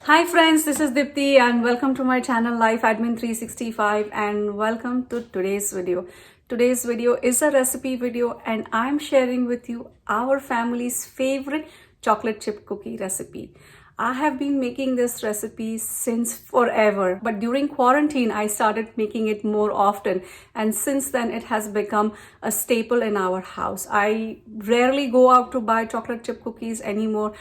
Hi friends, this is Dipti and welcome to my channel Life Admin 365 and welcome to today's video. Today's video is a recipe video and I'm sharing with you our family's favorite chocolate chip cookie recipe. I have been making this recipe since forever, but during quarantine I started making it more often, and since then it has become a staple in our house. I rarely go out to buy chocolate chip cookies anymore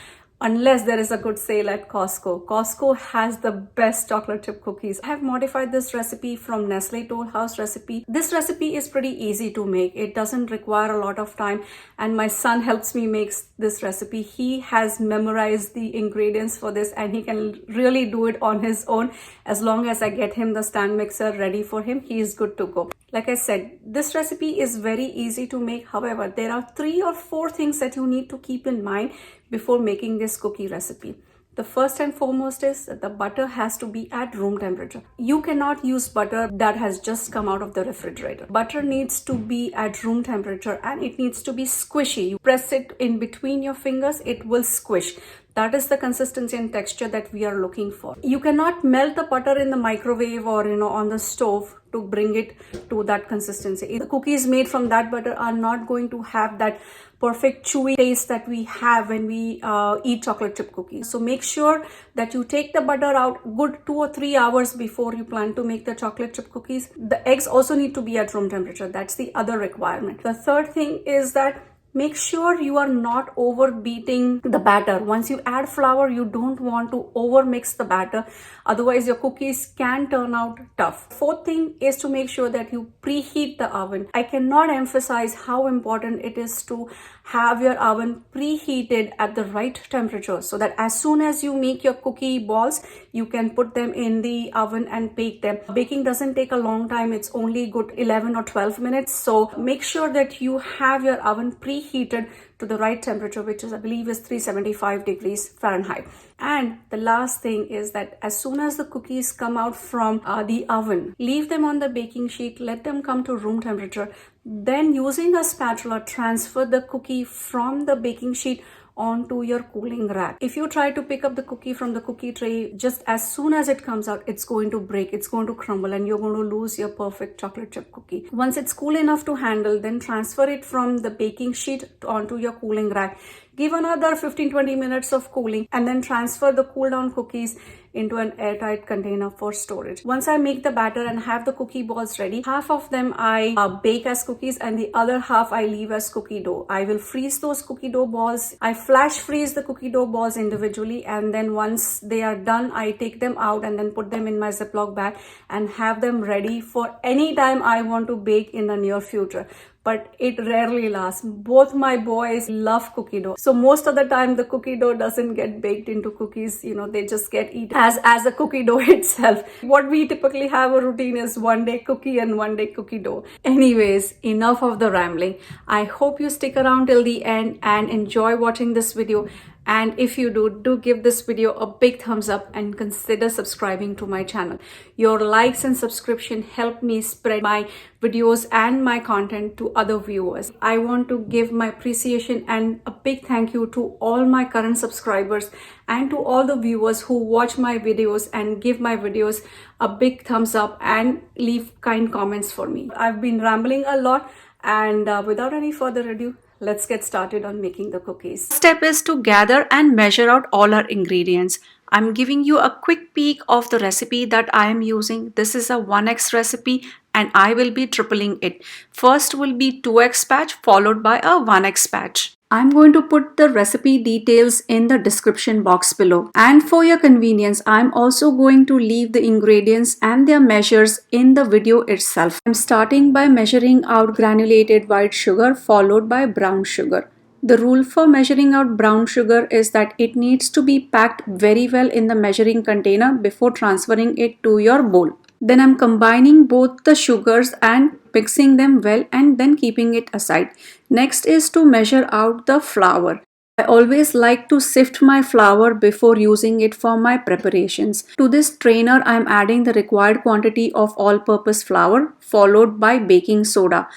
unless there is a good sale at Costco. Costco has the best chocolate chip cookies. I have modified this recipe from Nestle Toll House recipe. This recipe is pretty easy to make. It doesn't require a lot of time, and my son helps me make this recipe. He has memorized the ingredients for this and he can really do it on his own. As long as I get him the stand mixer ready for him, he is good to go. Like I said, this recipe is very easy to make. However, there are 3 or 4 things that you need to keep in mind before making this cookie recipe. The first and foremost is that the butter has to be at room temperature. You cannot use butter that has just come out of the refrigerator. Butter needs to be at room temperature and it needs to be squishy. You press it in between your fingers, it will squish. That is the consistency and texture that we are looking for. You cannot melt the butter in the microwave or on the stove to bring it to that consistency. The cookies made from that butter are not going to have that perfect chewy taste that we have when we eat chocolate chip cookies. So make sure that you take the butter out good 2 or 3 hours before you plan to make the chocolate chip cookies. The eggs also need to be at room temperature. That's the other requirement. The third thing is that make sure you are not over beating the batter. Once you add flour, you don't want to over mix the batter. Otherwise, your cookies can turn out tough. Fourth thing is to make sure that you preheat the oven. I cannot emphasize how important it is to have your oven preheated at the right temperature so that as soon as you make your cookie balls, you can put them in the oven and bake them. Baking doesn't take a long time. It's only good 11 or 12 minutes. So make sure that you have your oven preheated to the right temperature, which is, I believe, is 375 degrees Fahrenheit. And the last thing is that as soon as the cookies come out from the oven, leave them on the baking sheet, let them come to room temperature. Then using a spatula, transfer the cookie from the baking sheet onto your cooling rack. If you try to pick up the cookie from the cookie tray, just as soon as it comes out, it's going to break, it's going to crumble, and you're going to lose your perfect chocolate chip cookie. Once it's cool enough to handle, then transfer it from the baking sheet onto your cooling rack. Give another 15-20 minutes of cooling and then transfer the cool down cookies into an airtight container for storage. Once I make the batter and have the cookie balls ready, half of them I bake as cookies and the other half I leave as cookie dough. I will freeze those cookie dough balls. I flash freeze the cookie dough balls individually, and then once they are done, I take them out and then put them in my Ziploc bag and have them ready for any time I want to bake in the near future. But it rarely lasts. Both my boys love cookie dough. So most of the time the cookie dough doesn't get baked into cookies, they just get eaten as a cookie dough itself. What we typically have a routine is one day cookie and one day cookie dough. Anyways, enough of the rambling. I hope you stick around till the end and enjoy watching this video. And if you do give this video a big thumbs up and consider subscribing to my channel. Your likes and subscription help me spread my videos and my content to other viewers. I want to give my appreciation and a big thank you to all my current subscribers and to all the viewers who watch my videos and give my videos a big thumbs up and leave kind comments for me. I've been rambling a lot, and without any further ado, let's get started on making the cookies. Step is to gather and measure out all our ingredients. I'm giving you a quick peek of the recipe that I am using. This is a 1x recipe and I will be tripling it. First will be 2x batch followed by a 1x batch. I'm going to put the recipe details in the description box below. And for your convenience, I'm also going to leave the ingredients and their measures in the video itself. I'm starting by measuring out granulated white sugar followed by brown sugar. The rule for measuring out brown sugar is that it needs to be packed very well in the measuring container before transferring it to your bowl. Then I'm combining both the sugars and mixing them well and then keeping it aside. Next is to measure out the flour. I always like to sift my flour before using it for my preparations. To this strainer, I am adding the required quantity of all-purpose flour followed by baking soda.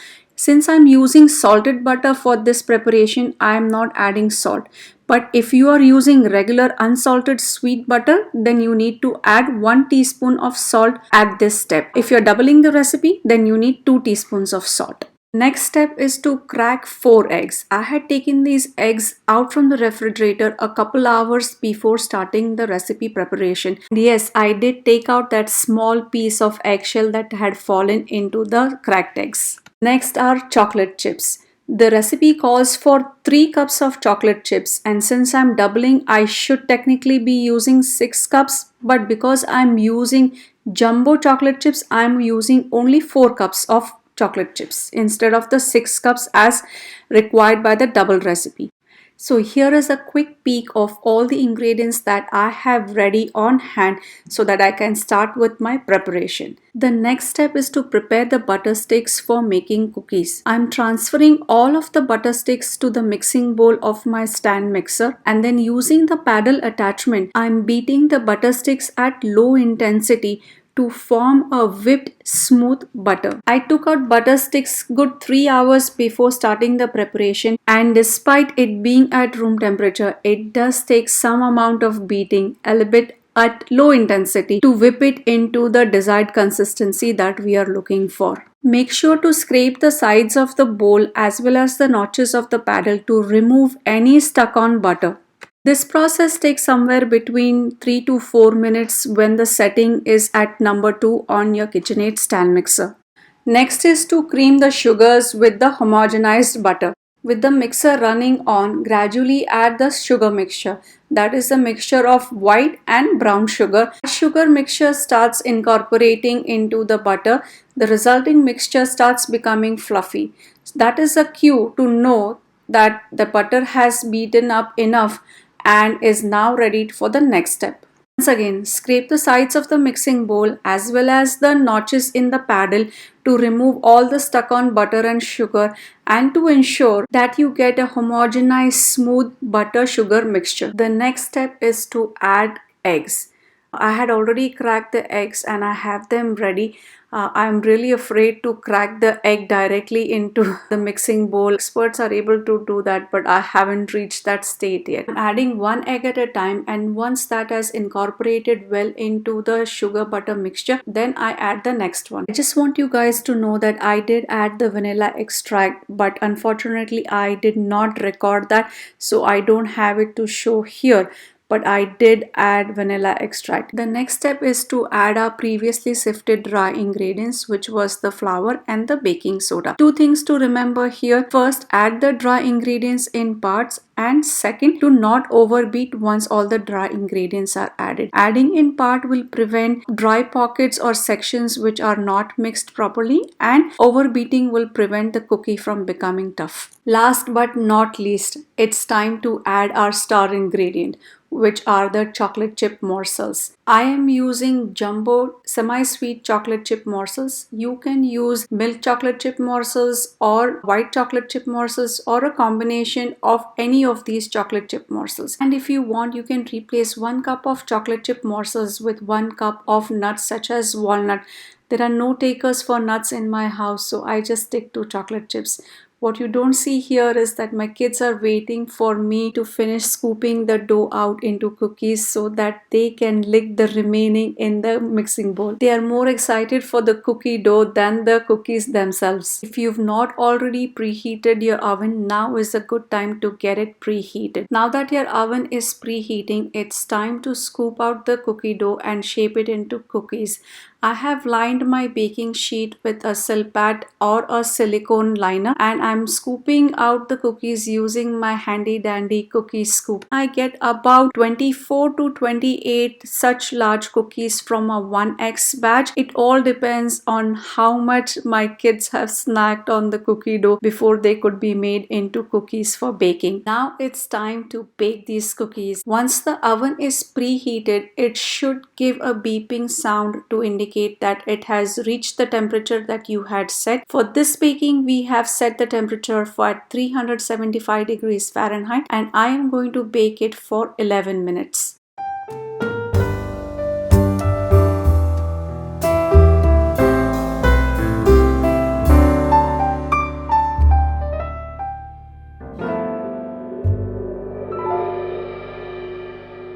Since I'm using salted butter for this preparation, I am not adding salt. But if you are using regular unsalted sweet butter, then you need to add 1 teaspoon of salt at this step. If you're doubling the recipe, then you need 2 teaspoons of salt. Next step is to crack 4 eggs. I had taken these eggs out from the refrigerator a couple hours before starting the recipe preparation. And yes, I did take out that small piece of eggshell that had fallen into the cracked eggs. Next are chocolate chips. The recipe calls for 3 cups of chocolate chips, and since I'm doubling, I should technically be using 6 cups, but because I'm using jumbo chocolate chips, I'm using only 4 cups of chocolate chips instead of the 6 cups as required by the double recipe. So here is a quick peek of all the ingredients that I have ready on hand so that I can start with my preparation. The next step is to prepare the butter sticks for making cookies. I'm transferring all of the butter sticks to the mixing bowl of my stand mixer, and then using the paddle attachment, I'm beating the butter sticks at low intensity to form a whipped smooth butter. I took out butter sticks good 3 hours before starting the preparation, and despite it being at room temperature, it does take some amount of beating, a little bit at low intensity, to whip it into the desired consistency that we are looking for. Make sure to scrape the sides of the bowl as well as the notches of the paddle to remove any stuck on butter. This process takes somewhere between 3 to 4 minutes when the setting is at number 2 on your KitchenAid stand mixer. Next is to cream the sugars with the homogenized butter. With the mixer running on, gradually add the sugar mixture. That is a mixture of white and brown sugar. As sugar mixture starts incorporating into the butter, the resulting mixture starts becoming fluffy. That is a cue to know that the butter has beaten up enough and is now ready for the next step. Once again, scrape the sides of the mixing bowl as well as the notches in the paddle to remove all the stuck on butter and sugar and to ensure that you get a homogenized smooth butter sugar mixture. The next step is to add eggs. I had already cracked the eggs and I have them ready. I'm really afraid to crack the egg directly into the mixing bowl. Experts are able to do that, but I haven't reached that state yet. I'm adding 1 egg at a time, and once that has incorporated well into the sugar butter mixture, then I add the next one. I just want you guys to know that I did add the vanilla extract, but unfortunately I did not record that, so I don't have it to show here. But I did add vanilla extract. The next step is to add our previously sifted dry ingredients, which was the flour and the baking soda. 2 things to remember here. First, add the dry ingredients in parts, and second, to not overbeat once all the dry ingredients are added. Adding in part will prevent dry pockets or sections which are not mixed properly, and overbeating will prevent the cookie from becoming tough. Last but not least, it's time to add our star ingredient, which are the chocolate chip morsels. I am using jumbo semi-sweet chocolate chip morsels. You can use milk chocolate chip morsels or white chocolate chip morsels or a combination of any of these chocolate chip morsels. And if you want, you can replace 1 cup of chocolate chip morsels with 1 cup of nuts such as walnut. There are no takers for nuts in my house, so I just stick to chocolate chips. What you don't see here is that my kids are waiting for me to finish scooping the dough out into cookies so that they can lick the remaining in the mixing bowl. They are more excited for the cookie dough than the cookies themselves. If you've not already preheated your oven, now is a good time to get it preheated. Now that your oven is preheating, it's time to scoop out the cookie dough and shape it into cookies. I have lined my baking sheet with a Silpat or a silicone liner, and I'm scooping out the cookies using my handy dandy cookie scoop. I get about 24 to 28 such large cookies from a 1x batch. It all depends on how much my kids have snacked on the cookie dough before they could be made into cookies for baking. Now it's time to bake these cookies. Once the oven is preheated, it should give a beeping sound to indicate that it has reached the temperature that you had set. For this baking, we have set the temperature for 375 degrees Fahrenheit, and I am going to bake it for 11 minutes.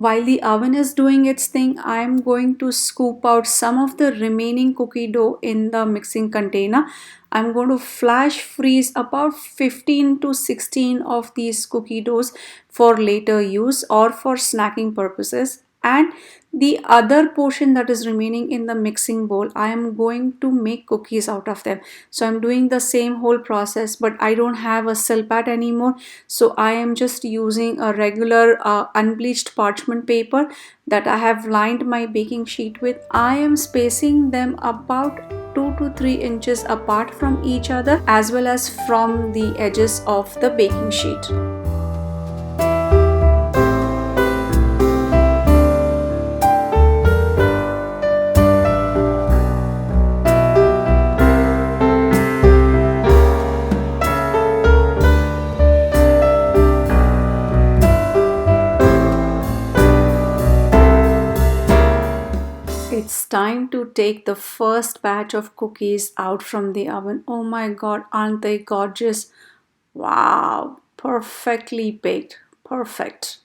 While the oven is doing its thing, I am going to scoop out some of the remaining cookie dough in the mixing container. I'm going to flash freeze about 15 to 16 of these cookie doughs for later use or for snacking purposes. And the other portion that is remaining in the mixing bowl, I am going to make cookies out of them. So I'm doing the same whole process, but I don't have a Silpat anymore. So I am just using a regular unbleached parchment paper that I have lined my baking sheet with. I am spacing them about 2 to 3 inches apart from each other as well as from the edges of the baking sheet. It's time to take the first batch of cookies out from the oven. Oh my god, aren't they gorgeous? Wow, perfectly baked. Perfect.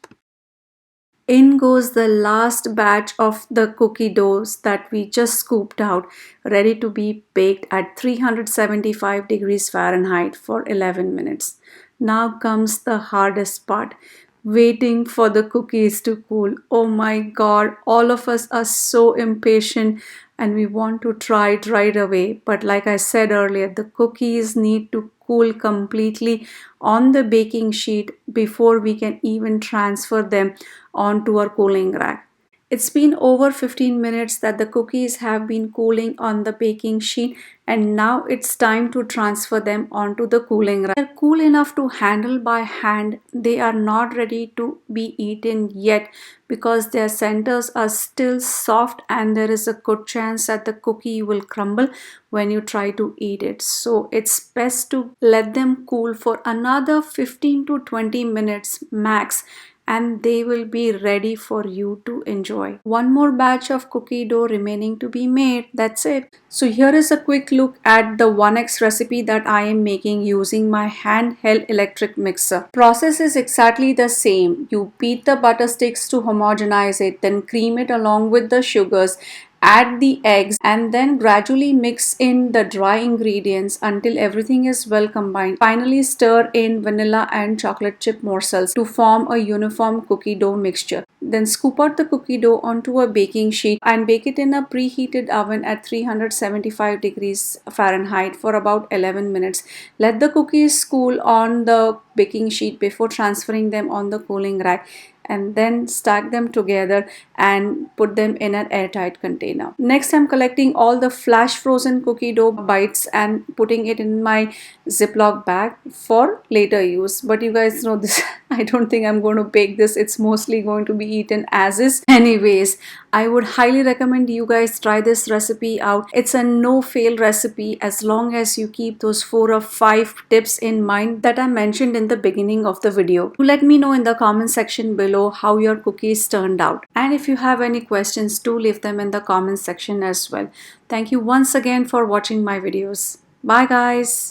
In goes the last batch of the cookie doughs that we just scooped out, ready to be baked at 375 degrees Fahrenheit for 11 minutes. Now comes the hardest part, waiting for the cookies to cool. Oh my god, all of us are so impatient and we want to try it right away. But like I said earlier, the cookies need to cool completely on the baking sheet before we can even transfer them onto our cooling rack. It's been over 15 minutes that the cookies have been cooling on the baking sheet, and now it's time to transfer them onto the cooling rack. They're cool enough to handle by hand. They are not ready to be eaten yet because their centers are still soft and there is a good chance that the cookie will crumble when you try to eat it. So it's best to let them cool for another 15 to 20 minutes max, and they will be ready for you to enjoy. One more batch of cookie dough remaining to be made. That's it. So here is a quick look at the 1x recipe that I am making using my handheld electric mixer. Process is exactly the same. You beat the butter sticks to homogenize it, then cream it along with the sugars. Add the eggs and then gradually mix in the dry ingredients until everything is well combined. Finally, stir in vanilla and chocolate chip morsels to form a uniform cookie dough mixture. Then scoop out the cookie dough onto a baking sheet and bake it in a preheated oven at 375 degrees Fahrenheit for about 11 minutes. Let the cookies cool on the baking sheet before transferring them on the cooling rack, and then stack them together and put them in an airtight container. Next, I'm collecting all the flash frozen cookie dough bites and putting it in my Ziploc bag for later use. But you guys know this, I don't think I'm going to bake this. It's mostly going to be eaten as is. Anyways, I would highly recommend you guys try this recipe out. It's a no-fail recipe as long as you keep those 4 or 5 tips in mind that I mentioned in the beginning of the video. Let me know in the comment section below how your cookies turned out. And if you have any questions, do leave them in the comment section as well. Thank you once again for watching my videos. Bye guys.